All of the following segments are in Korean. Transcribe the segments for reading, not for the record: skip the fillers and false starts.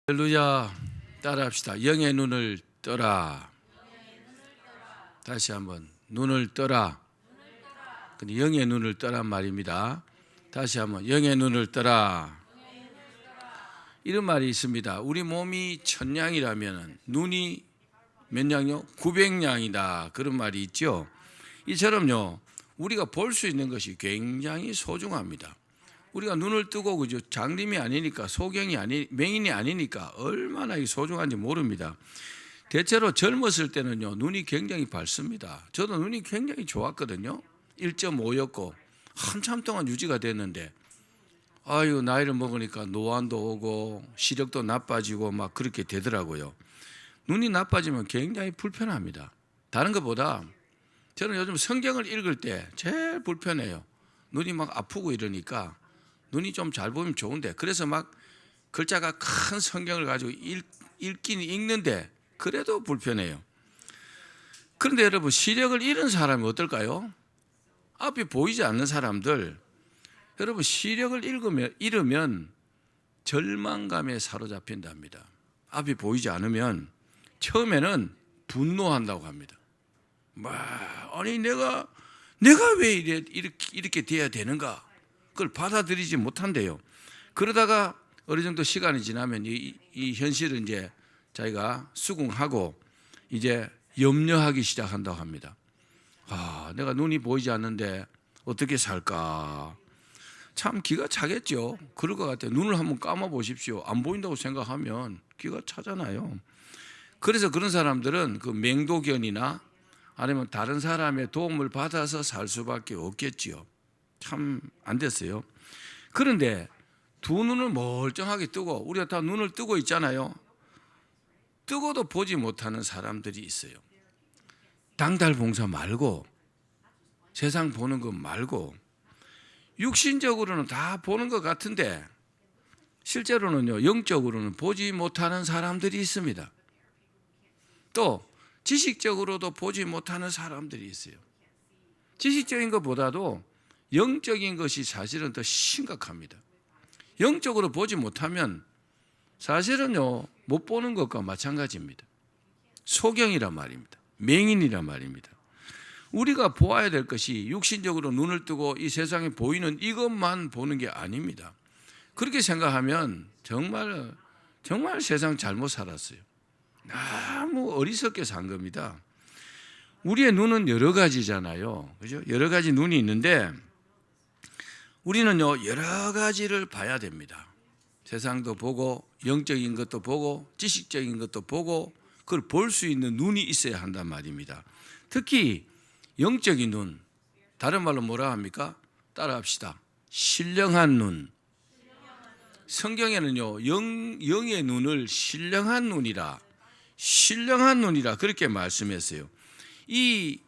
할렐루야. 따라합시다. 영의 눈을 떠라. 다시 한번 눈을 떠라. 근데 영의 눈을 떠란 말입니다. 다시 한번 영의 눈을 떠라. 이런 말이 있습니다. 우리 몸이 1000양이라면 눈이 몇 양요? 900양이다. 그런 말이 있죠. 이처럼요, 우리가 볼 수 있는 것이 굉장히 소중합니다. 우리가 눈을 뜨고 그죠? 장님이 아니니까, 맹인이 아니니까 얼마나 소중한지 모릅니다. 대체로 젊었을 때는요, 눈이 굉장히 밝습니다. 저도 눈이 굉장히 좋았거든요. 1.5였고 한참 동안 유지가 됐는데, 아유, 나이를 먹으니까 노안도 오고 시력도 나빠지고 막 그렇게 되더라고요. 눈이 나빠지면 굉장히 불편합니다. 다른 것보다 저는 요즘 성경을 읽을 때 제일 불편해요. 눈이 막 아프고 이러니까 눈이 좀 잘 보이면 좋은데, 그래서 막 글자가 큰 성경을 가지고 읽긴 읽는데 그래도 불편해요. 그런데 여러분, 시력을 잃은 사람이 어떨까요? 앞이 보이지 않는 사람들, 여러분, 시력을 잃으면 절망감에 사로잡힌답니다. 앞이 보이지 않으면 처음에는 분노한다고 합니다. 아니 내가 왜 이렇게 돼야 되는가? 그걸 받아들이지 못한대요. 그러다가 어느 정도 시간이 지나면 이 현실을 이제 자기가 수긍하고 이제 염려하기 시작한다고 합니다. 내가 눈이 보이지 않는데 어떻게 살까? 참 기가 차겠죠. 그럴 것 같아요. 눈을 한번 감아 보십시오. 안 보인다고 생각하면 기가 차잖아요. 그래서 그런 사람들은 그 맹도견이나 아니면 다른 사람의 도움을 받아서 살 수밖에 없겠지요. 참 안 됐어요. 그런데 두 눈을 멀쩡하게 뜨고, 우리가 다 눈을 뜨고 있잖아요. 뜨고도 보지 못하는 사람들이 있어요. 당달봉사 말고, 세상 보는 것 말고, 육신적으로는 다 보는 것 같은데 실제로는요, 영적으로는 보지 못하는 사람들이 있습니다. 또 지식적으로도 보지 못하는 사람들이 있어요. 지식적인 것보다도 영적인 것이 사실은 더 심각합니다. 영적으로 보지 못하면 사실은요, 못 보는 것과 마찬가지입니다. 소경이란 말입니다. 맹인이란 말입니다. 우리가 보아야 될 것이 육신적으로 눈을 뜨고 이 세상에 보이는 이것만 보는 게 아닙니다. 그렇게 생각하면 정말 세상 잘못 살았어요. 너무 어리석게 산 겁니다. 우리의 눈은 여러 가지잖아요. 그죠? 여러 가지 눈이 있는데 우리는요, 여러 가지를 봐야 됩니다. 세상도 보고 영적인 것도 보고 지식적인 것도 보고, 그걸 볼 수 있는 눈이 있어야 한단 말입니다. 특히 영적인 눈, 다른 말로 뭐라 합니까? 따라합시다. 신령한 눈. 성경에는요, 영의 눈을 신령한 눈이라 그렇게 말씀했어요. 이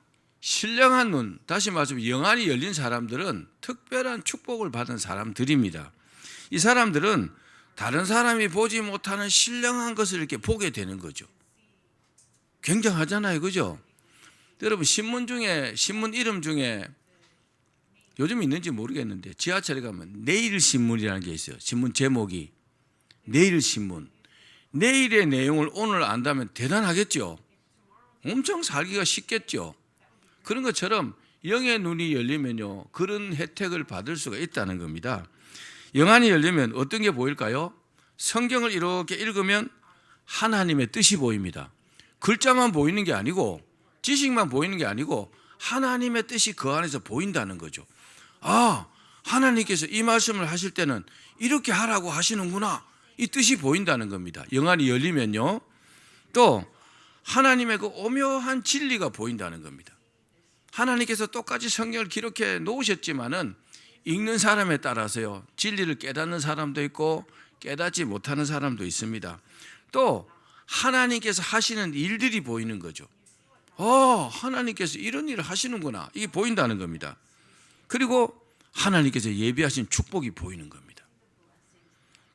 신령한 눈, 다시 말하면 영안이 열린 사람들은 특별한 축복을 받은 사람들입니다. 이 사람들은 다른 사람이 보지 못하는 신령한 것을 이렇게 보게 되는 거죠. 굉장하잖아요, 그죠? 여러분, 신문 이름 중에 요즘 있는지 모르겠는데 지하철에 가면 내일신문이라는 게 있어요. 신문 제목이 내일신문. 내일의 내용을 오늘 안다면 대단하겠죠. 엄청 살기가 쉽겠죠. 그런 것처럼 영의 눈이 열리면요, 그런 혜택을 받을 수가 있다는 겁니다. 영안이 열리면 어떤 게 보일까요? 성경을 이렇게 읽으면 하나님의 뜻이 보입니다. 글자만 보이는 게 아니고 지식만 보이는 게 아니고 하나님의 뜻이 그 안에서 보인다는 거죠. 하나님께서 이 말씀을 하실 때는 이렇게 하라고 하시는구나, 이 뜻이 보인다는 겁니다. 영안이 열리면요, 또 하나님의 그 오묘한 진리가 보인다는 겁니다. 하나님께서 똑같이 성경을 기록해 놓으셨지만은 읽는 사람에 따라서요, 진리를 깨닫는 사람도 있고 깨닫지 못하는 사람도 있습니다. 또 하나님께서 하시는 일들이 보이는 거죠. 하나님께서 이런 일을 하시는구나, 이게 보인다는 겁니다. 그리고 하나님께서 예비하신 축복이 보이는 겁니다.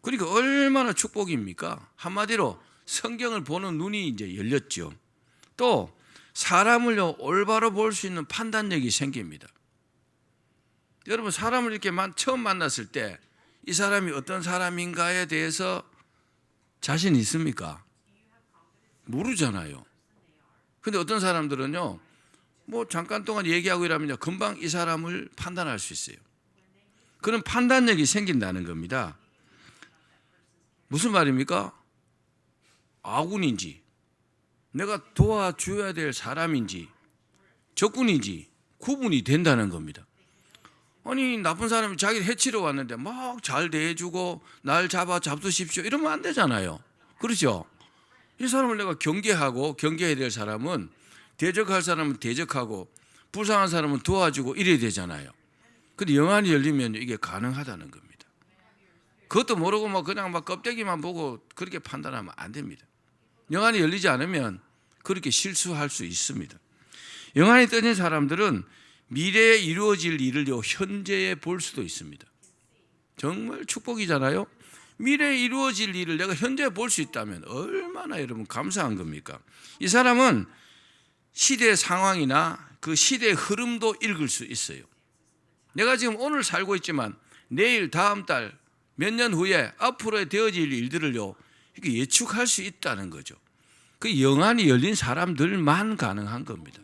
그러니까 얼마나 축복입니까? 한마디로 성경을 보는 눈이 이제 열렸죠. 또 사람을요, 올바로 볼 수 있는 판단력이 생깁니다. 여러분, 사람을 이렇게 처음 만났을 때 이 사람이 어떤 사람인가에 대해서 자신 있습니까? 모르잖아요. 근데 어떤 사람들은요, 뭐 잠깐 동안 얘기하고 이러면요, 금방 이 사람을 판단할 수 있어요. 그런 판단력이 생긴다는 겁니다. 무슨 말입니까? 아군인지, 내가 도와줘야 될 사람인지, 적군인지 구분이 된다는 겁니다. 아니, 나쁜 사람이 자기를 해치러 왔는데 막 잘 대해주고 날 잡아 잡수십시오 이러면 안 되잖아요. 그렇죠? 이 사람을 내가 경계해야 될 사람은, 대적할 사람은 대적하고 불쌍한 사람은 도와주고 이래야 되잖아요. 근데 영안이 열리면 이게 가능하다는 겁니다. 그것도 모르고 뭐 그냥 막 껍데기만 보고 그렇게 판단하면 안 됩니다. 영안이 열리지 않으면 그렇게 실수할 수 있습니다. 영안이 떠진 사람들은 미래에 이루어질 일을요, 현재에 볼 수도 있습니다. 정말 축복이잖아요. 미래에 이루어질 일을 내가 현재에 볼 수 있다면 얼마나 여러분 감사한 겁니까? 이 사람은 시대의 상황이나 그 시대의 흐름도 읽을 수 있어요. 내가 지금 오늘 살고 있지만 내일, 다음 달, 몇 년 후에 앞으로 되어질 일들을요, 이렇게 예측할 수 있다는 거죠. 그 영안이 열린 사람들만 가능한 겁니다.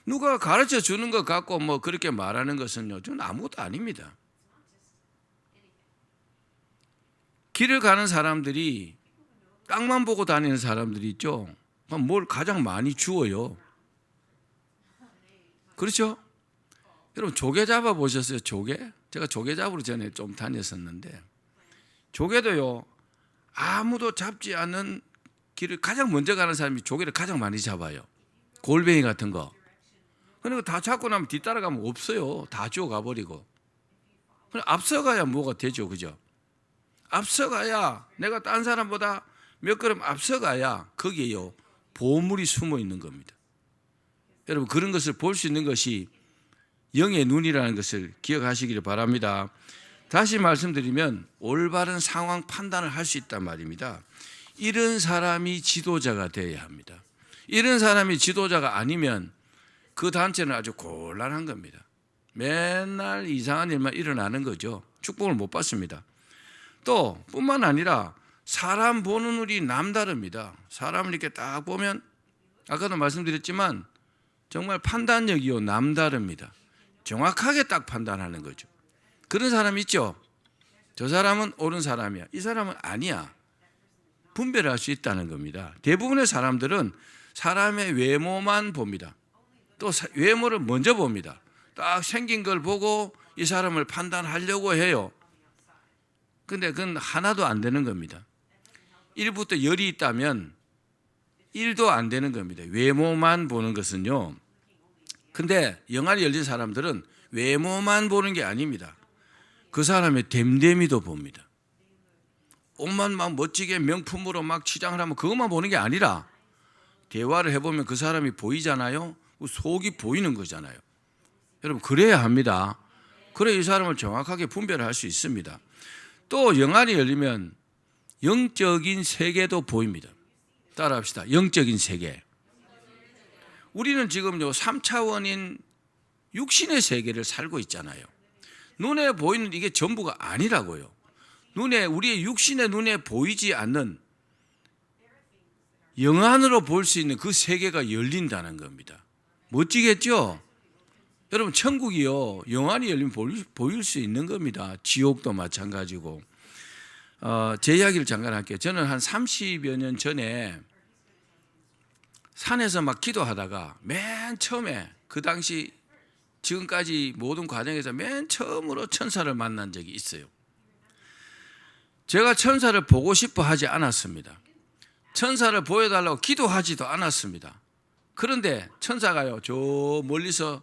누가 가르쳐 주는 것 같고 뭐 그렇게 말하는 것은요, 저는 아무것도 아닙니다. 길을 가는 사람들이, 땅만 보고 다니는 사람들이 있죠. 뭘 가장 많이 주워요. 그렇죠? 여러분 조개 잡아 보셨어요? 조개? 제가 조개 잡으러 전에 좀 다녔었는데, 조개도요, 아무도 잡지 않는 길을 가장 먼저 가는 사람이 조개를 가장 많이 잡아요. 골뱅이 같은 거. 그리고 다 잡고 나면 뒤따라가면 없어요. 다 주워 가버리고. 그럼 앞서가야 뭐가 되죠, 그죠? 앞서가야, 내가 딴 사람보다 몇 걸음 앞서가야 거기에요, 보물이 숨어 있는 겁니다. 여러분, 그런 것을 볼 수 있는 것이 영의 눈이라는 것을 기억하시기를 바랍니다. 다시 말씀드리면 올바른 상황 판단을 할 수 있단 말입니다. 이런 사람이 지도자가 되어야 합니다. 이런 사람이 지도자가 아니면 그 단체는 아주 곤란한 겁니다. 맨날 이상한 일만 일어나는 거죠. 축복을 못 받습니다. 또 뿐만 아니라 사람 보는 눈이 남다릅니다. 사람을 이렇게 딱 보면, 아까도 말씀드렸지만 정말 판단력이요, 남다릅니다. 정확하게 딱 판단하는 거죠. 그런 사람 있죠? 저 사람은 옳은 사람이야, 이 사람은 아니야, 분별할 수 있다는 겁니다. 대부분의 사람들은 사람의 외모만 봅니다. 또 외모를 먼저 봅니다. 딱 생긴 걸 보고 이 사람을 판단하려고 해요. 근데 그건 하나도 안 되는 겁니다. 1부터 열이 있다면 1도 안 되는 겁니다. 외모만 보는 것은요. 근데 영안이 열린 사람들은 외모만 보는 게 아닙니다. 그 사람의 됨됨이도 봅니다. 옷만 막 멋지게 명품으로 막 치장을 하면 그것만 보는 게 아니라, 대화를 해보면 그 사람이 보이잖아요. 속이 보이는 거잖아요. 여러분, 그래야 합니다. 그래 이 사람을 정확하게 분별할 수 있습니다. 또 영안이 열리면 영적인 세계도 보입니다. 따라합시다. 영적인 세계. 우리는 지금요 3차원인 육신의 세계를 살고 있잖아요. 눈에 보이는 이게 전부가 아니라고요. 우리의 육신의 눈에 보이지 않는 영안으로 볼 수 있는 그 세계가 열린다는 겁니다. 멋지겠죠? 여러분, 천국이요, 영안이 열리면 보일 수 있는 겁니다. 지옥도 마찬가지고. 제 이야기를 잠깐 할게요. 저는 한 30여 년 전에 산에서 막 기도하다가 맨 처음에, 그 당시 지금까지 모든 과정에서 맨 처음으로 천사를 만난 적이 있어요. 제가 천사를 보고 싶어 하지 않았습니다. 천사를 보여달라고 기도하지도 않았습니다. 그런데 천사가요, 저 멀리서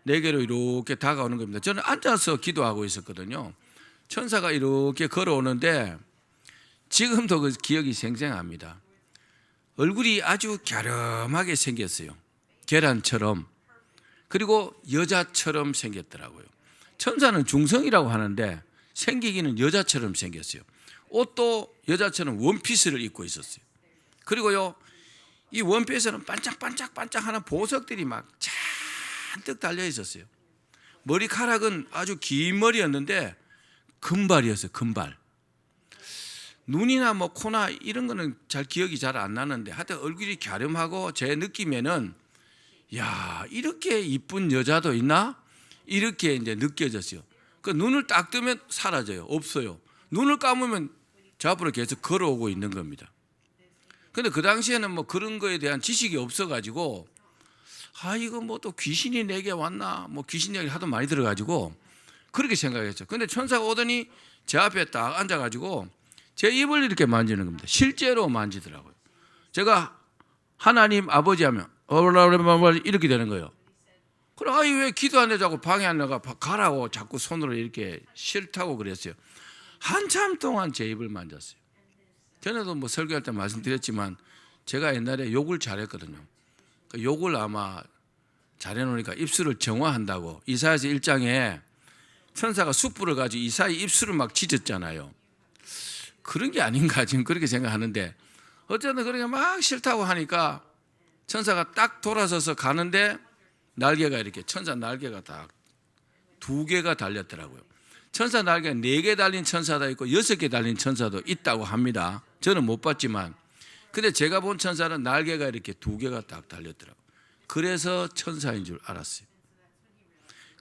내게로 이렇게 다가오는 겁니다. 저는 앉아서 기도하고 있었거든요. 천사가 이렇게 걸어오는데 지금도 그 기억이 생생합니다. 얼굴이 아주 갸름하게 생겼어요. 계란처럼. 그리고 여자처럼 생겼더라고요. 천사는 중성이라고 하는데 생기기는 여자처럼 생겼어요. 옷도 여자처럼 원피스를 입고 있었어요. 그리고요, 이 원피스는 반짝반짝반짝하는 보석들이 막 잔뜩 달려 있었어요. 머리카락은 아주 긴 머리였는데 금발이었어요. 금발. 눈이나 뭐 코나 이런 거는 잘 기억이 잘 안 나는데 하여튼 얼굴이 갸름하고 제 느낌에는 야, 이렇게 이쁜 여자도 있나? 이렇게 이제 느껴졌어요. 그 눈을 딱 뜨면 사라져요. 없어요. 눈을 감으면 저 앞으로 계속 걸어오고 있는 겁니다. 근데 그 당시에는 뭐 그런 거에 대한 지식이 없어가지고 아, 이거 뭐 또 귀신이 내게 왔나? 뭐 귀신 이야기 하도 많이 들어가지고 그렇게 생각했죠. 근데 천사가 오더니 제 앞에 딱 앉아가지고 제 입을 이렇게 만지는 겁니다. 실제로 만지더라고요. 제가 하나님 아버지 하면 이렇게 되는 거예요. 그럼 아이 왜 기도 안 해 자고 방에 안 나가 가라고 자꾸 손으로 이렇게 싫다고 그랬어요. 한참 동안 제 입을 만졌어요. 전에도 뭐 설교할 때 말씀드렸지만 제가 옛날에 욕을 잘했거든요. 그 욕을 아마 잘해놓으니까 입술을 정화한다고 이사야서 1장에 천사가 숯불을 가지고 이사야 입술을 막 찢었잖아요. 그런 게 아닌가 지금 그렇게 생각하는데 어쨌든 그렇게 막 싫다고 하니까 천사가 딱 돌아서서 가는데 날개가 이렇게 천사 날개가 딱 2개가 달렸더라고요. 천사 날개가 4개 달린 천사도 있고 6개 달린 천사도 있다고 합니다. 저는 못 봤지만 근데 제가 본 천사는 날개가 이렇게 2개가 딱 달렸더라고요. 그래서 천사인 줄 알았어요.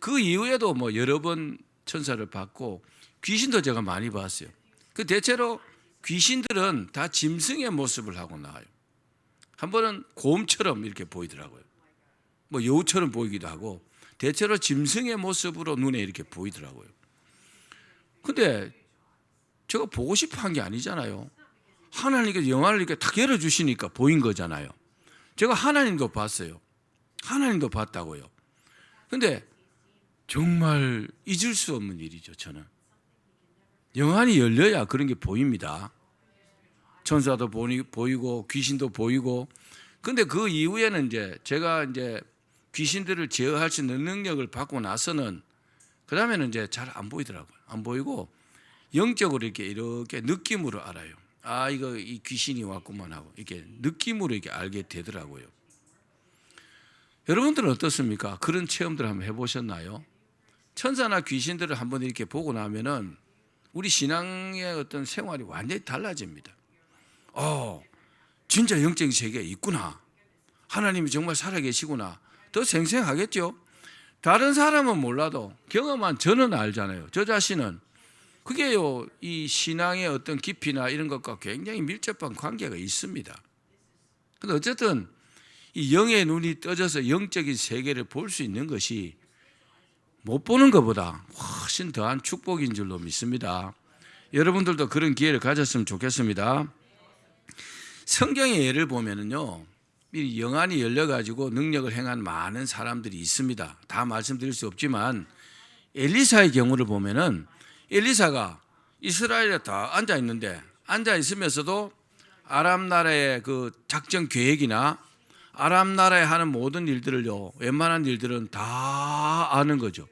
그 이후에도 뭐 여러 번 천사를 봤고 귀신도 제가 많이 봤어요. 그 대체로 귀신들은 다 짐승의 모습을 하고 나와요. 한 번은 곰처럼 이렇게 보이더라고요. 뭐 여우처럼 보이기도 하고 대체로 짐승의 모습으로 눈에 이렇게 보이더라고요. 근데 제가 보고 싶어 한 게 아니잖아요. 하나님께서 영화를 이렇게 탁 열어주시니까 보인 거잖아요. 제가 하나님도 봤어요. 하나님도 봤다고요. 근데 정말 잊을 수 없는 일이죠, 저는. 영안이 열려야 그런 게 보입니다. 천사도 보이고 귀신도 보이고. 근데 그 이후에는 이제 제가 이제 귀신들을 제어할 수 있는 능력을 받고 나서는 그 다음에는 이제 잘 안 보이더라고요. 안 보이고 영적으로 이렇게 느낌으로 알아요. 아, 이거 이 귀신이 왔구만 하고 이렇게 느낌으로 이렇게 알게 되더라고요. 여러분들은 어떻습니까? 그런 체험들 한번 해보셨나요? 천사나 귀신들을 한번 이렇게 보고 나면은 우리 신앙의 어떤 생활이 완전히 달라집니다. 진짜 영적인 세계에 있구나. 하나님이 정말 살아계시구나. 더 생생하겠죠? 다른 사람은 몰라도 경험한 저는 알잖아요. 저 자신은. 그게요, 이 신앙의 어떤 깊이나 이런 것과 굉장히 밀접한 관계가 있습니다. 근데 어쨌든 이 영의 눈이 떠져서 영적인 세계를 볼 수 있는 것이 못 보는 것보다 훨씬 더한 축복인 줄로 믿습니다. 여러분들도 그런 기회를 가졌으면 좋겠습니다. 성경의 예를 보면은요, 이 영안이 열려가지고 능력을 행한 많은 사람들이 있습니다. 다 말씀드릴 수 없지만 엘리사의 경우를 보면은 엘리사가 이스라엘에 다 앉아 있는데 앉아 있으면서도 아람 나라의 그 작전 계획이나 아람 나라에 하는 모든 일들을요, 웬만한 일들은 다 아는 거죠.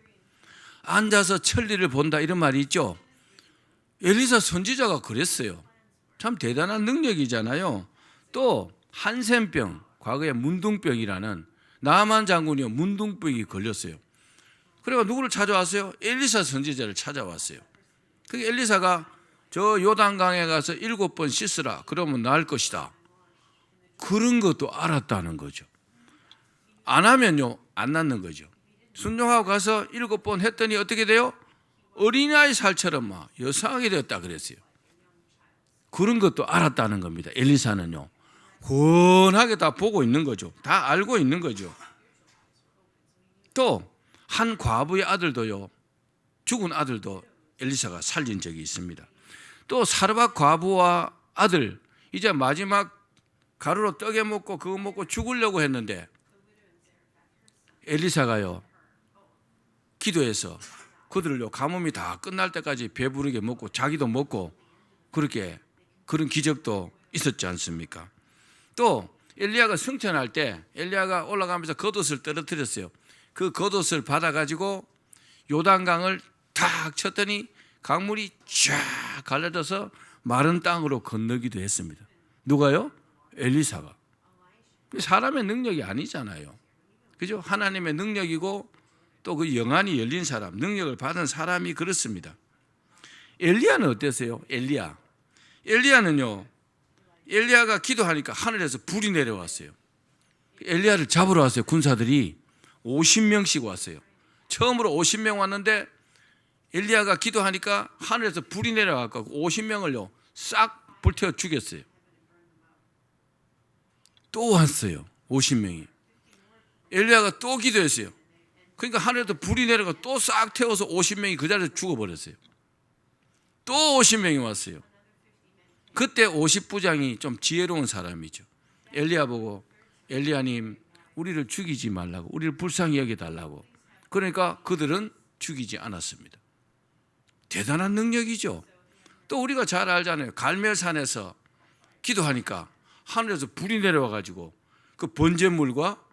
앉아서 천리를 본다 이런 말이 있죠. 엘리사 선지자가 그랬어요. 참 대단한 능력이잖아요. 또 한센병, 과거에 문둥병이라는 나만 장군이 문둥병이 걸렸어요. 그래가 누구를 찾아왔어요? 엘리사 선지자를 찾아왔어요. 그 엘리사가 저 요단강에 가서 7번 씻으라. 그러면 나을 것이다. 그런 것도 알았다는 거죠. 안 하면요, 안 낫는 거죠. 순종하고 가서 7번 했더니 어떻게 돼요? 어린아이 살처럼 막 여상하게 되었다 그랬어요. 그런 것도 알았다는 겁니다. 엘리사는요. 훤하게 다 보고 있는 거죠. 다 알고 있는 거죠. 또 한 과부의 아들도요, 죽은 아들도 엘리사가 살린 적이 있습니다. 또 사르밧 과부와 아들, 이제 마지막 가루로 떡에 먹고 그거 먹고 죽으려고 했는데 엘리사가요, 기도해서 그들을요, 가뭄이 다 끝날 때까지 배부르게 먹고 자기도 먹고 그렇게 그런 기적도 있었지 않습니까? 또 엘리야가 승천할 때 엘리야가 올라가면서 겉옷을 떨어뜨렸어요. 그 겉옷을 받아가지고 요단강을 탁 쳤더니 강물이 쫙 갈라져서 마른 땅으로 건너기도 했습니다. 누가요? 엘리사가. 사람의 능력이 아니잖아요. 그죠? 하나님의 능력이고 또 그 영안이 열린 사람, 능력을 받은 사람이 그렇습니다. 엘리야는 어땠어요? 엘리야는요, 엘리야가 기도하니까 하늘에서 불이 내려왔어요. 엘리야를 잡으러 왔어요. 군사들이 50명씩 왔어요. 처음으로 50명 왔는데 엘리야가 기도하니까 하늘에서 불이 내려와서 50명을요 싹 불태워 죽였어요. 또 왔어요. 50명이. 엘리야가 또 기도했어요. 그러니까 하늘에서 불이 내려가 또 싹 태워서 50명이 그 자리에서 죽어버렸어요. 또 50명이 왔어요. 그때 50부장이 좀 지혜로운 사람이죠. 엘리야 보고, 엘리야님 우리를 죽이지 말라고, 우리를 불쌍히 여겨달라고. 그러니까 그들은 죽이지 않았습니다. 대단한 능력이죠. 또 우리가 잘 알잖아요. 갈멜산에서 기도하니까 하늘에서 불이 내려와 가지고 그 번제물과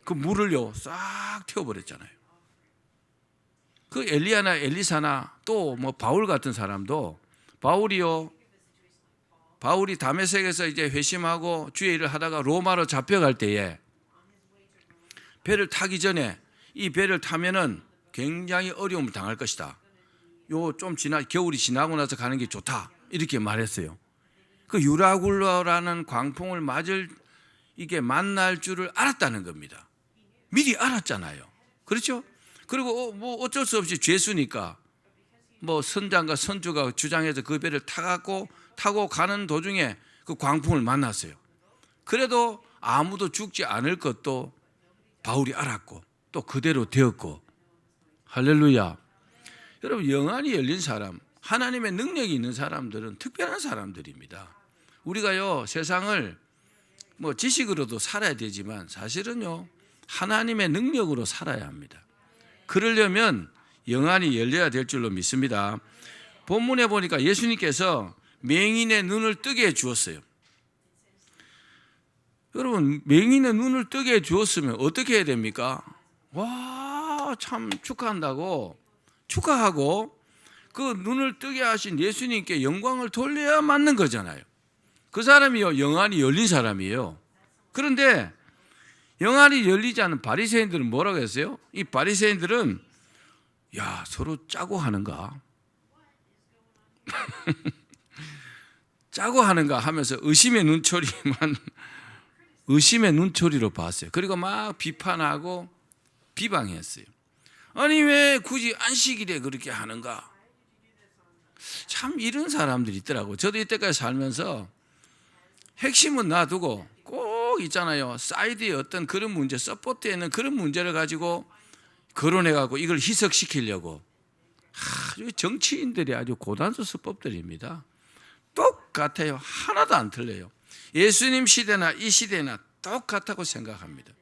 그 물을요 싹 태워버렸잖아요. 그 엘리야나 엘리사나 또 뭐 바울 같은 사람도, 바울이 다메섹에서 이제 회심하고 주의 일을 하다가 로마로 잡혀갈 때에 배를 타기 전에 이 배를 타면은 굉장히 어려움을 당할 것이다. 요 좀 겨울이 지나고 나서 가는 게 좋다. 이렇게 말했어요. 그 유라굴로라는 광풍을 만날 줄을 알았다는 겁니다. 미리 알았잖아요. 그렇죠? 그리고 뭐 어쩔 수 없이 죄수니까 뭐 선장과 선주가 주장해서 그 배를 타고 가는 도중에 그 광풍을 만났어요. 그래도 아무도 죽지 않을 것도 바울이 알았고 또 그대로 되었고. 할렐루야. 여러분, 영안이 열린 사람, 하나님의 능력이 있는 사람들은 특별한 사람들입니다. 우리가요 세상을 뭐 지식으로도 살아야 되지만 사실은요 하나님의 능력으로 살아야 합니다. 그러려면 영안이 열려야 될 줄로 믿습니다. 본문에 보니까 예수님께서 맹인의 눈을 뜨게 해 주었어요. 여러분, 맹인의 눈을 뜨게 해 주었으면 어떻게 해야 됩니까? 와, 참 축하한다고 축하하고 그 눈을 뜨게 하신 예수님께 영광을 돌려야 맞는 거잖아요. 그 사람이요 영안이 열린 사람이에요. 그런데 영안이 열리지 않은 바리새인들은 뭐라고 했어요? 이 바리새인들은 야, 서로 짜고 하는가? 짜고 하는가 하면서 의심의 눈초리로 봤어요. 그리고 막 비판하고 비방했어요. 아니 왜 굳이 안식일에 그렇게 하는가? 참 이런 사람들이 있더라고요. 저도 이때까지 살면서 핵심은 놔두고 꼭 있잖아요. 사이드에 어떤 그런 문제, 서포트에 있는 그런 문제를 가지고 거론해가지고 이걸 희석시키려고. 정치인들이 아주 고단수 수법들입니다. 똑같아요. 하나도 안 틀려요. 예수님 시대나 이 시대나 똑같다고 생각합니다.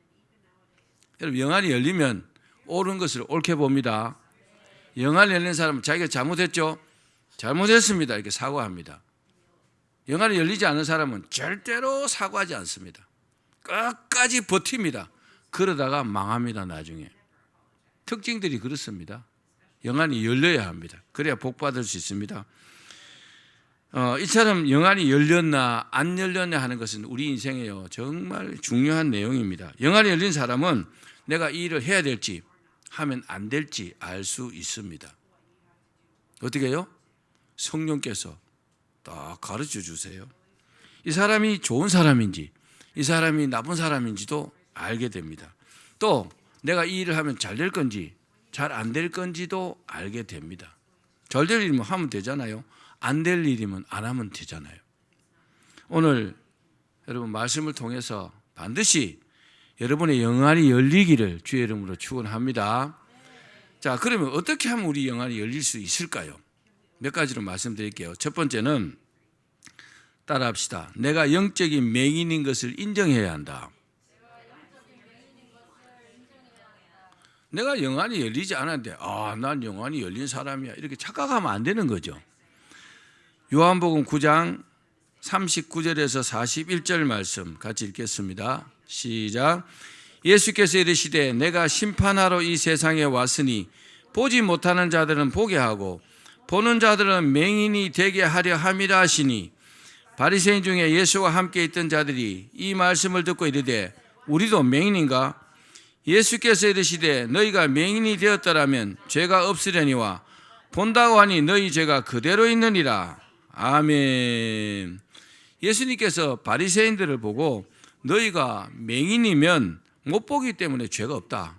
여러분, 영안이 열리면 옳은 것을 옳게 봅니다. 영안이 열린 사람은 자기가 잘못했죠? 잘못했습니다. 이렇게 사과합니다. 영안이 열리지 않은 사람은 절대로 사과하지 않습니다. 끝까지 버팁니다. 그러다가 망합니다. 나중에. 특징들이 그렇습니다. 영안이 열려야 합니다. 그래야 복 받을 수 있습니다. 이처럼 영안이 열렸나 안 열렸나 하는 것은 우리 인생에요 정말 중요한 내용입니다. 영안이 열린 사람은 내가 이 일을 해야 될지 하면 안 될지 알 수 있습니다. 어떻게 해요? 성령께서 딱 가르쳐 주세요. 이 사람이 좋은 사람인지 이 사람이 나쁜 사람인지도 알게 됩니다. 또 내가 이 일을 하면 잘 될 건지 잘 안 될 건지도 알게 됩니다. 잘 될 일이면 하면 되잖아요. 안 될 일이면 안 하면 되잖아요. 오늘 여러분 말씀을 통해서 반드시 여러분의 영안이 열리기를 주의 이름으로 축원합니다. 자, 그러면 어떻게 하면 우리 영안이 열릴 수 있을까요? 몇 가지로 말씀드릴게요. 첫 번째는 따라합시다. 내가 영적인 맹인인 것을 인정해야 한다. 내가 영안이 열리지 않았는데 난 영안이 열린 사람이야 이렇게 착각하면 안 되는 거죠. 요한복음 9장 39절에서 41절 말씀 같이 읽겠습니다. 시작. 예수께서 이르시되 내가 심판하러 이 세상에 왔으니 보지 못하는 자들은 보게 하고 보는 자들은 맹인이 되게 하려 함이라 하시니 바리새인 중에 예수와 함께 있던 자들이 이 말씀을 듣고 이르되 우리도 맹인인가? 예수께서 이르시되 너희가 맹인이 되었더라면 죄가 없으려니와 본다고 하니 너희 죄가 그대로 있느니라. 아멘. 예수님께서 바리새인들을 보고 너희가 맹인이면 못 보기 때문에 죄가 없다.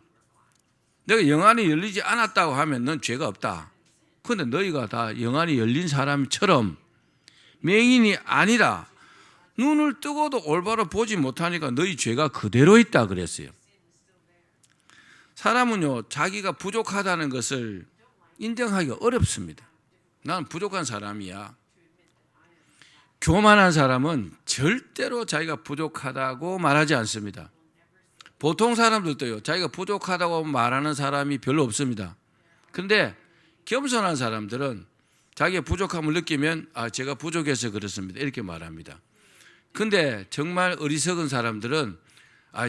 내가 영안이 열리지 않았다고 하면 넌 죄가 없다. 그런데 너희가 다 영안이 열린 사람처럼 맹인이 아니라 눈을 뜨고도 올바로 보지 못하니까 너희 죄가 그대로 있다 그랬어요. 사람은요, 자기가 부족하다는 것을 인정하기가 어렵습니다. 난 부족한 사람이야. 교만한 사람은 절대로 자기가 부족하다고 말하지 않습니다. 보통 사람들도요, 자기가 부족하다고 말하는 사람이 별로 없습니다. 그런데 겸손한 사람들은 자기의 부족함을 느끼면 제가 부족해서 그렇습니다 이렇게 말합니다. 근데 정말 어리석은 사람들은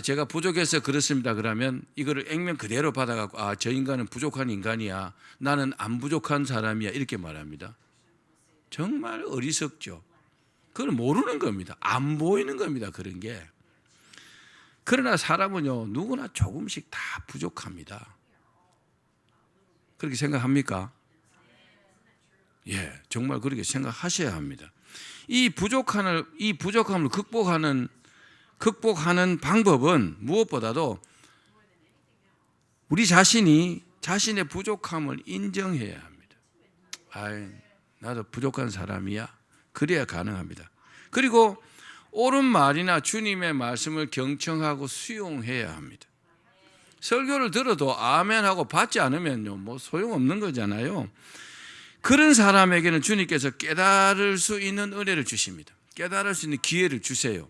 제가 부족해서 그렇습니다 그러면 이거를 액면 그대로 받아갖고 저 인간은 부족한 인간이야, 나는 안 부족한 사람이야 이렇게 말합니다. 정말 어리석죠. 그걸 모르는 겁니다. 안 보이는 겁니다. 그런 게. 그러나 사람은요, 누구나 조금씩 다 부족합니다. 그렇게 생각합니까? 예, 정말 그렇게 생각하셔야 합니다. 이 부족함을 극복하는 방법은 무엇보다도 우리 자신이 자신의 부족함을 인정해야 합니다. 나도 부족한 사람이야. 그래야 가능합니다. 그리고 옳은 말이나 주님의 말씀을 경청하고 수용해야 합니다. 설교를 들어도 아멘하고 받지 않으면요, 뭐 소용없는 거잖아요. 그런 사람에게는 주님께서 깨달을 수 있는 은혜를 주십니다. 깨달을 수 있는 기회를 주세요.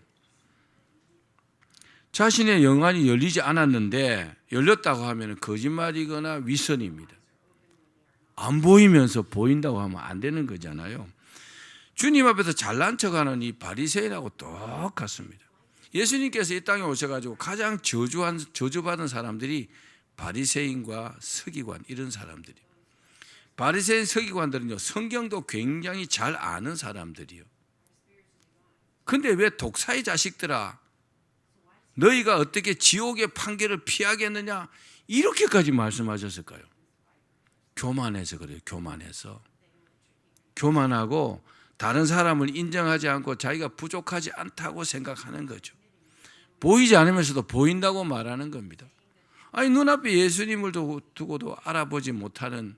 자신의 영안이 열리지 않았는데 열렸다고 하면 거짓말이거나 위선입니다. 안 보이면서 보인다고 하면 안 되는 거잖아요. 주님 앞에서 잘난 척하는 이 바리새인하고 똑같습니다. 예수님께서 이 땅에 오셔가지고 가장 저주받은 사람들이 바리새인과 서기관 이런 사람들이. 바리새인 서기관들은요, 성경도 굉장히 잘 아는 사람들이요. 근데 왜 독사의 자식들아, 너희가 어떻게 지옥의 판결을 피하겠느냐 이렇게까지 말씀하셨을까요? 교만해서 그래요. 교만하고 다른 사람을 인정하지 않고 자기가 부족하지 않다고 생각하는 거죠. 보이지 않으면서도 보인다고 말하는 겁니다. 눈앞에 예수님을 두고도 알아보지 못하는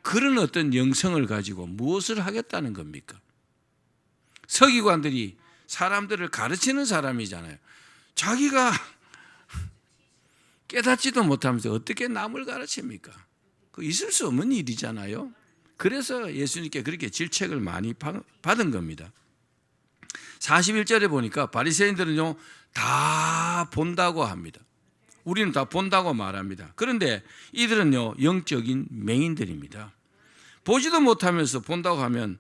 그런 어떤 영성을 가지고 무엇을 하겠다는 겁니까? 서기관들이 사람들을 가르치는 사람이잖아요. 자기가 깨닫지도 못하면서 어떻게 남을 가르칩니까? 그 있을 수 없는 일이잖아요. 그래서 예수님께 그렇게 질책을 많이 받은 겁니다. 41절에 보니까 바리새인들은요, 다 본다고 합니다. 우리는 다 본다고 말합니다. 그런데 이들은요, 영적인 맹인들입니다. 보지도 못하면서 본다고 하면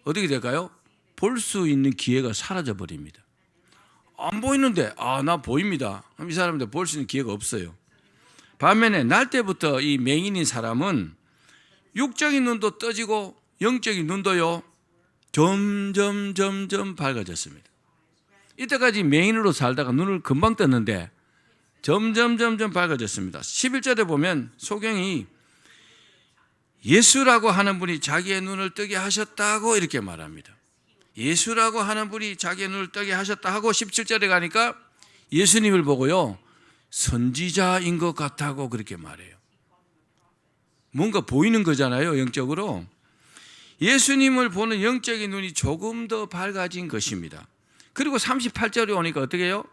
어떻게 될까요? 볼 수 있는 기회가 사라져 버립니다. 안 보이는데 나 보입니다. 그럼 이 사람들 볼 수 있는 기회가 없어요. 반면에 날 때부터 이 맹인인 사람은 육적인 눈도 떠지고 영적인 눈도요, 점점 밝아졌습니다. 이때까지 맹인으로 살다가 눈을 금방 떴는데 점점 밝아졌습니다. 11절에 보면 소경이 예수라고 하는 분이 자기의 눈을 뜨게 하셨다고 이렇게 말합니다. 예수라고 하는 분이 자기의 눈을 뜨게 하셨다 하고 17절에 가니까 예수님을 보고요, 선지자인 것 같다고 그렇게 말해요. 뭔가 보이는 거잖아요, 영적으로. 예수님을 보는 영적인 눈이 조금 더 밝아진 것입니다. 그리고 38절에 오니까 어떻게 해요?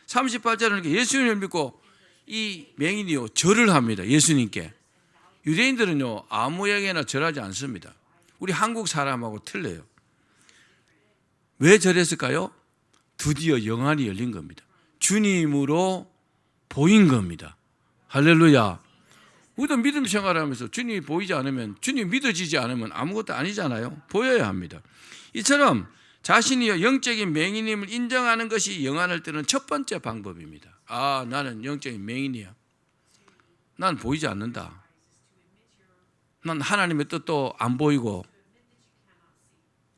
38절에 예수님을 믿고 이 맹인이요, 절을 합니다. 예수님께. 유대인들은요, 아무에게나 절하지 않습니다. 우리 한국 사람하고 틀려요. 왜 절했을까요? 드디어 영안이 열린 겁니다. 주님으로 보인 겁니다. 할렐루야. 우리도 믿음 생활하면서 주님이 보이지 않으면, 주님이 믿어지지 않으면 아무것도 아니잖아요. 보여야 합니다. 이처럼 자신이 영적인 맹인임을 인정하는 것이 영안을 뜨는 첫 번째 방법입니다. 나는 영적인 맹인이야. 난 보이지 않는다. 난 하나님의 뜻도 안 보이고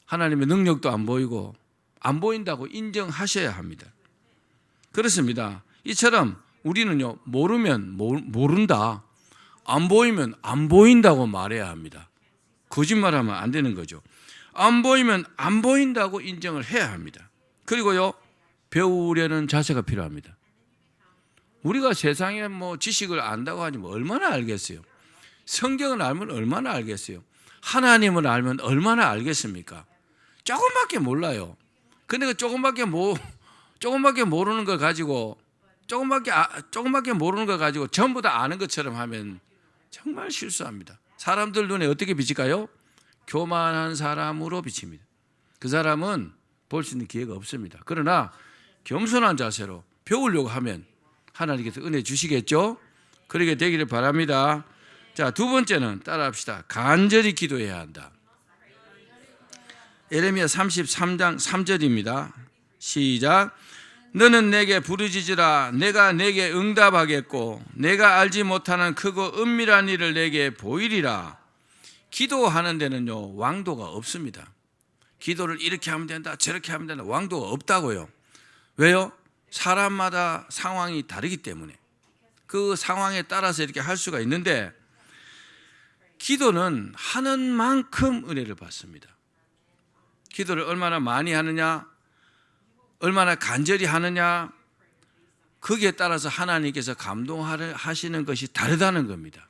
하나님의 능력도 안 보이고 안 보인다고 인정하셔야 합니다. 그렇습니다. 이처럼 우리는요, 모르면 모른다, 안 보이면 안 보인다고 말해야 합니다. 거짓말하면 안 되는 거죠. 안 보이면 안 보인다고 인정을 해야 합니다. 그리고요, 배우려는 자세가 필요합니다. 우리가 세상에 뭐 지식을 안다고 하니 뭐 얼마나 알겠어요? 성경을 알면 얼마나 알겠어요? 하나님을 알면 얼마나 알겠습니까? 조금밖에 몰라요. 근데 그 조금밖에 모르는 걸 가지고 조금밖에 모르는 걸 가지고 전부 다 아는 것처럼 하면 정말 실수합니다. 사람들 눈에 어떻게 비칠까요? 교만한 사람으로 비칩니다. 그 사람은 볼 수 있는 기회가 없습니다. 그러나 겸손한 자세로 배우려고 하면 하나님께서 은혜 주시겠죠? 그렇게 되기를 바랍니다. 자, 두 번째는 따라합시다. 간절히 기도해야 한다. 예레미야 33장 3절입니다. 시작. 너는 내게 부르짖으라. 내가 내게 응답하겠고 내가 알지 못하는 크고 은밀한 일을 내게 보이리라. 기도하는 데는요, 왕도가 없습니다. 기도를 이렇게 하면 된다, 저렇게 하면 된다, 왕도가 없다고요. 왜요? 사람마다 상황이 다르기 때문에 그 상황에 따라서 이렇게 할 수가 있는데, 기도는 하는 만큼 은혜를 받습니다. 기도를 얼마나 많이 하느냐, 얼마나 간절히 하느냐, 거기에 따라서 하나님께서 감동하시는 것이 다르다는 겁니다.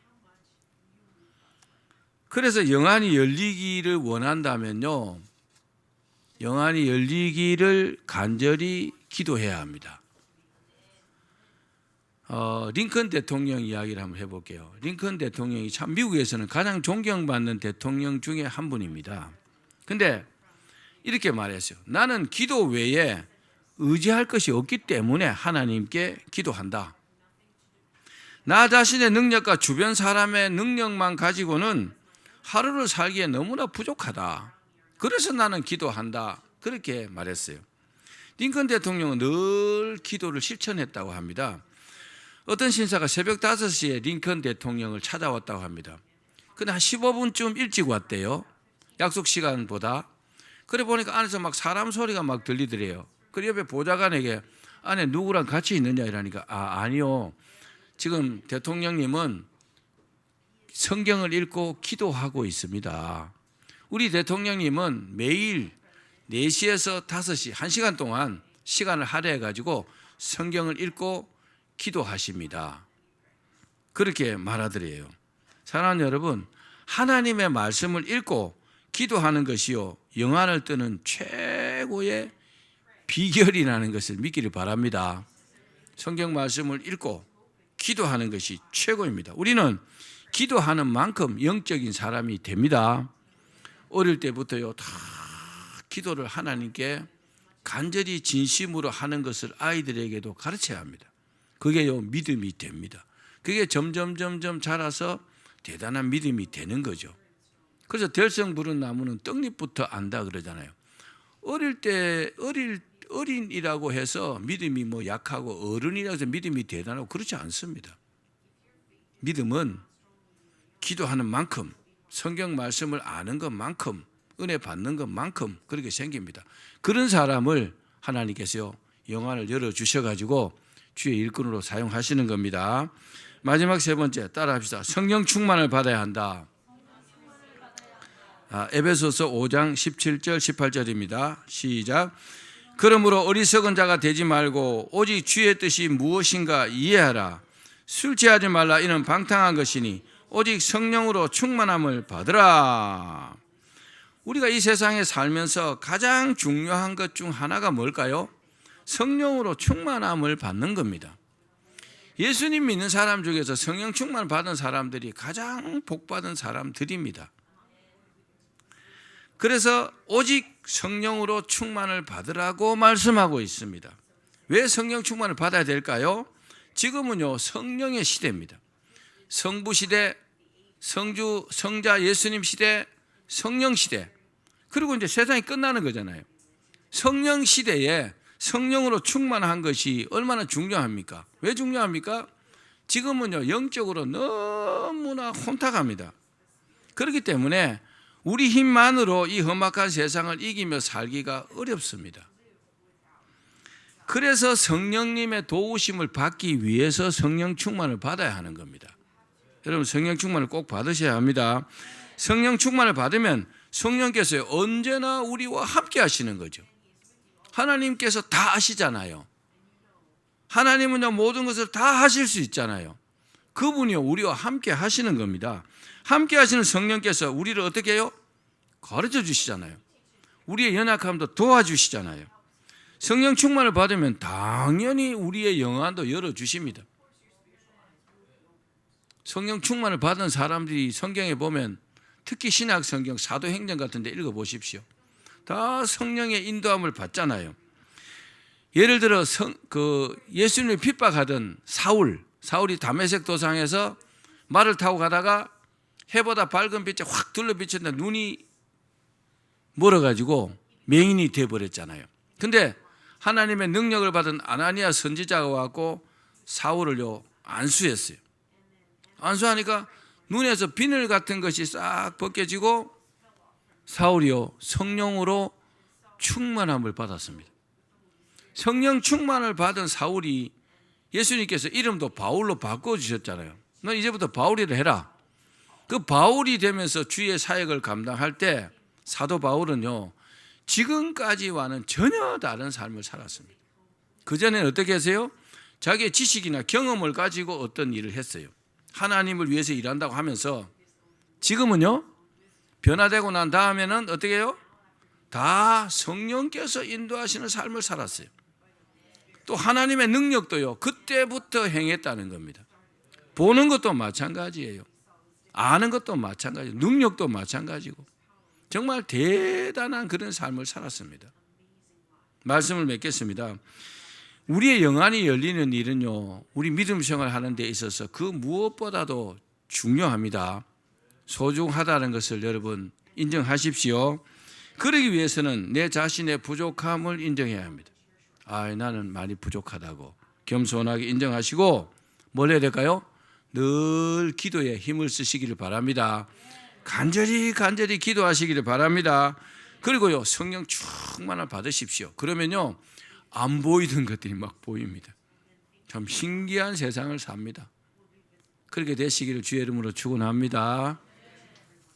그래서 영안이 열리기를 원한다면요, 영안이 열리기를 간절히 기도해야 합니다. 링컨 대통령 이야기를 한번 해볼게요. 링컨 대통령이 참 미국에서는 가장 존경받는 대통령 중에 한 분입니다. 근데 이렇게 말했어요. 나는 기도 외에 의지할 것이 없기 때문에 하나님께 기도한다. 나 자신의 능력과 주변 사람의 능력만 가지고는 하루를 살기에 너무나 부족하다. 그래서 나는 기도한다. 그렇게 말했어요. 링컨 대통령은 늘 기도를 실천했다고 합니다. 어떤 신사가 새벽 5시에 링컨 대통령을 찾아왔다고 합니다. 근데 한 15분쯤 일찍 왔대요. 약속 시간보다. 그래 보니까 안에서 막 사람 소리가 막 들리더래요. 그래 옆에 보좌관에게 안에 누구랑 같이 있느냐 이러니까 아니요. 지금 대통령님은 성경을 읽고 기도하고 있습니다. 우리 대통령님은 매일 4시에서 5시 1시간 동안 시간을 할애해 가지고 성경을 읽고 기도하십니다. 그렇게 말하더래요. 사랑하는 여러분, 하나님의 말씀을 읽고 기도하는 것이요, 영안을 뜨는 최고의 비결이라는 것을 믿기를 바랍니다. 성경 말씀을 읽고 기도하는 것이 최고입니다. 우리는 기도하는 만큼 영적인 사람이 됩니다. 어릴 때부터요, 다 기도를 하나님께 간절히 진심으로 하는 것을 아이들에게도 가르쳐야 합니다. 그게요, 믿음이 됩니다. 그게 점점 자라서 대단한 믿음이 되는 거죠. 그래서 될성 부른 나무는 떡잎부터 안다 그러잖아요. 어린이라고 해서 믿음이 뭐 약하고 어른이라고 해서 믿음이 대단하고 그렇지 않습니다. 믿음은 기도하는 만큼, 성경 말씀을 아는 것만큼, 은혜 받는 것만큼 그렇게 생깁니다. 그런 사람을 하나님께서요, 영안을 열어주셔가지고 주의 일꾼으로 사용하시는 겁니다. 마지막 세 번째 따라합시다. 성령 충만을 받아야 한다. 에베소서 5장 17절 18절입니다. 시작. 그러므로 어리석은 자가 되지 말고 오직 주의 뜻이 무엇인가 이해하라. 술 취하지 말라. 이는 방탕한 것이니 오직 성령으로 충만함을 받으라. 우리가 이 세상에 살면서 가장 중요한 것 중 하나가 뭘까요? 성령으로 충만함을 받는 겁니다. 예수님 믿는 사람 중에서 성령 충만을 받은 사람들이 가장 복받은 사람들입니다. 그래서 오직 성령으로 충만을 받으라고 말씀하고 있습니다. 왜 성령 충만을 받아야 될까요? 지금은요, 성령의 시대입니다. 성부 시대, 성주, 성자 예수님 시대, 성령 시대. 그리고 이제 세상이 끝나는 거잖아요. 성령 시대에 성령으로 충만한 것이 얼마나 중요합니까? 왜 중요합니까? 지금은요, 영적으로 너무나 혼탁합니다. 그렇기 때문에 우리 힘만으로 이 험악한 세상을 이기며 살기가 어렵습니다. 그래서 성령님의 도우심을 받기 위해서 성령 충만을 받아야 하는 겁니다. 여러분, 성령 충만을 꼭 받으셔야 합니다. 성령 충만을 받으면 성령께서요 언제나 우리와 함께 하시는 거죠. 하나님께서 다 아시잖아요. 하나님은요 모든 것을 다 하실 수 있잖아요. 그분이요 우리와 함께 하시는 겁니다. 함께 하시는 성령께서 우리를 어떻게 해요? 가르쳐 주시잖아요. 우리의 연약함도 도와주시잖아요. 성령 충만을 받으면 당연히 우리의 영안도 열어주십니다. 성령 충만을 받은 사람들이 성경에 보면 특히 신약 성경 사도행전 같은 데 읽어보십시오. 다 성령의 인도함을 받잖아요. 예를 들어 예수님을 핍박하던 사울이 다메섹 도상에서 말을 타고 가다가 해보다 밝은 빛에 확 둘러 비쳤는데 눈이 멀어가지고 맹인이 되어버렸잖아요. 근데 하나님의 능력을 받은 아나니아 선지자가 와서 사울을요 안수했어요. 안수하니까 눈에서 비늘 같은 것이 싹 벗겨지고 사울이요 성령으로 충만함을 받았습니다. 성령 충만을 받은 사울이 예수님께서 이름도 바울로 바꿔주셨잖아요. 너 이제부터 바울이라 해라. 그 바울이 되면서 주의 사역을 감당할 때 사도 바울은요 지금까지와는 전혀 다른 삶을 살았습니다. 그전에는 어떻게 했어요? 자기의 지식이나 경험을 가지고 어떤 일을 했어요. 하나님을 위해서 일한다고 하면서 지금은요 변화되고 난 다음에는 어떻게 해요? 다 성령께서 인도하시는 삶을 살았어요. 또 하나님의 능력도요 그때부터 행했다는 겁니다. 보는 것도 마찬가지예요. 아는 것도 마찬가지고 능력도 마찬가지고 정말 대단한 그런 삶을 살았습니다. 말씀을 맺겠습니다. 우리의 영안이 열리는 일은요 우리 믿음 생활을 하는 데 있어서 그 무엇보다도 중요합니다. 소중하다는 것을 여러분 인정하십시오. 그러기 위해서는 내 자신의 부족함을 인정해야 합니다. 나는 많이 부족하다고 겸손하게 인정하시고 뭘 해야 될까요? 늘 기도에 힘을 쓰시기를 바랍니다. 간절히 기도하시기를 바랍니다. 그리고요 성령 충만을 받으십시오. 그러면요 안 보이던 것들이 막 보입니다. 참 신기한 세상을 삽니다. 그렇게 되시기를 주의 이름으로 축원합니다.